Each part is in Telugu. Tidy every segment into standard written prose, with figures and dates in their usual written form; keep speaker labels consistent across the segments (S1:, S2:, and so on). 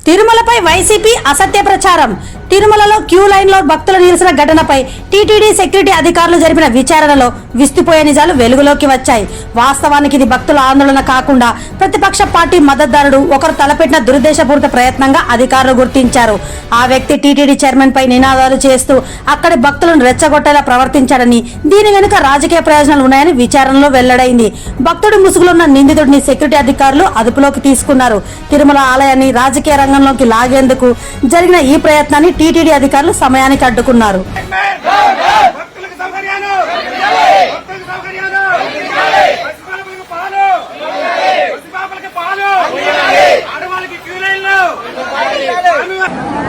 S1: తిరుమలపై వైసీపీ అసత్య ప్రచారం. తిరుమలలో క్యూ లైన్ లో భక్తుల నిరసన ఘటనపై టీటీడీ సెక్యూరిటీ అధికారులు జరిపిన విచారణలో విస్తుపోయే నిజాలు వెలుగులోకి వచ్చాయి. వాస్తవానికి ఇది భక్తుల ఆందోళన కాకుండా ప్రతిపక్ష పార్టీ మద్దతుదారుడు ఒకరు తలపెట్టిన దురుద్దేశపూరిత ప్రయత్నంగా అధికారులు గుర్తించారు. ఆ వ్యక్తి టీటీడీ చైర్మన్ పై నినాదాలు చేస్తూ అక్కడి భక్తులను రెచ్చగొట్టేలా ప్రవర్తించాడని, దీని వెనుక రాజకీయ ప్రయోజనాలు ఉన్నాయని విచారణలో వెల్లడైంది. భక్తుడి ముసుగులున్న నిందితుడిని సెక్యూరిటీ అధికారులు అదుపులోకి తీసుకున్నారు. తిరుమల ఆలయాన్ని రాజకీయ రంగంలోకి లాగేందుకు జరిగిన ఈ ప్రయత్నాన్ని టీటీడీ అధికారులు సమయానికి అడ్డుకున్నారు.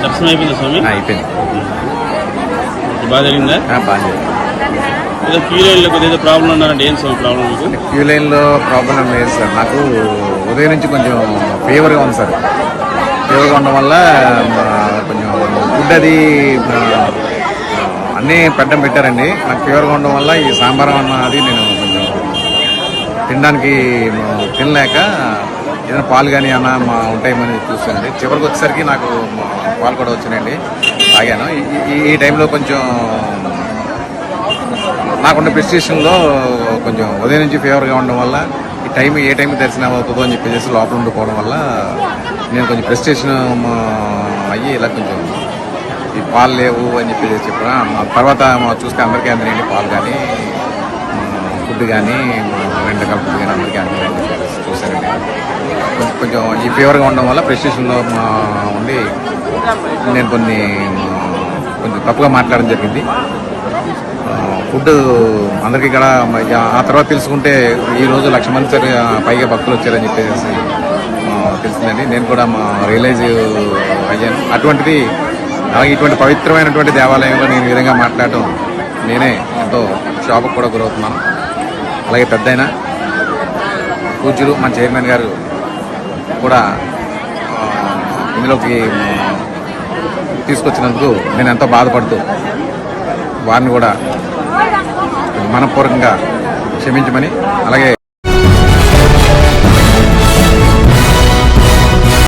S2: దర్శనం అయిపోయింది స్వామి?
S3: అయిపోయింది.
S2: బాగా జరిగిందా?
S3: బాగా
S2: ఏదో క్యూ లైన్లో కొద్దిగా ప్రాబ్లం ఉన్నారంటే ఏం స్వామి ప్రాబ్లం? మీకు
S3: క్యూ లైన్లో ప్రాబ్లం లేదు సార్. నాకు ఉదయం నుంచి కొంచెం ఫీవర్గా ఉంది సార్. ఫీవర్గా ఉండడం వల్ల కొంచెం ఫుడ్ అది అన్నీ పెట్టారండి. నాకు ఫీవర్గా ఉండడం వల్ల ఈ సాంబార్ అన్న అది నేను కొంచెం తినడానికి తినలేక ఏదైనా పాలు కానీ అన్న ఉంటాయేమని చూస్తానండి. చివరికి వచ్చేసరికి నాకు పాలు కూడా వచ్చినాయండి, తాగాను. ఈ టైంలో కొంచెం నాకున్న ప్రెస్టేషన్లో కొంచెం ఉదయం నుంచి ఫీవర్గా ఉండడం వల్ల ఈ టైం ఏ టైంకి దర్శనం అవుతుందో అని చెప్పేసి లోపల ఉండిపోవడం వల్ల నేను కొంచెం ప్రెస్టేషన్ అయ్యి ఇలా కొంచెం ఈ పాలు లేవు అని చెప్పేసి చెప్పిన తర్వాత చూస్తే అందరికీ అందినండి పాలు కానీ ఫుడ్ కానీ 2 రకాల ఫుడ్ కానీ అందరికీ అందినండి చూశానండి. కొంచెం ఈ ఫీవర్గా ఉండడం వల్ల ప్రెస్టేషన్లో ఉండి నేను కొంచెం తప్పుగా మాట్లాడడం జరిగింది. ఫుడ్ అందరికీ ఇక్కడ ఆ తర్వాత తెలుసుకుంటే ఈరోజు 1,00,000 మంది పైగా భక్తులు వచ్చారని చెప్పేసి తెలిసిందండి. నేను కూడా రియలైజ్ అయ్యాను. అటువంటిది అలాగే ఇటువంటి పవిత్రమైనటువంటి దేవాలయంలో నేను ఈ విధంగా మాట్లాడటం నేనే ఎంతో షాపుకు కూడా గురవుతున్నాను. అలాగే పెద్దయిన పూజ్యులు మన చైర్మన్ గారు కూడా ఇందులోకి తీసుకొచ్చినందుకు నేను ఎంతో బాధపడుతూ వారిని కూడా మనపూర్వకంగా క్షమించమని, అలాగే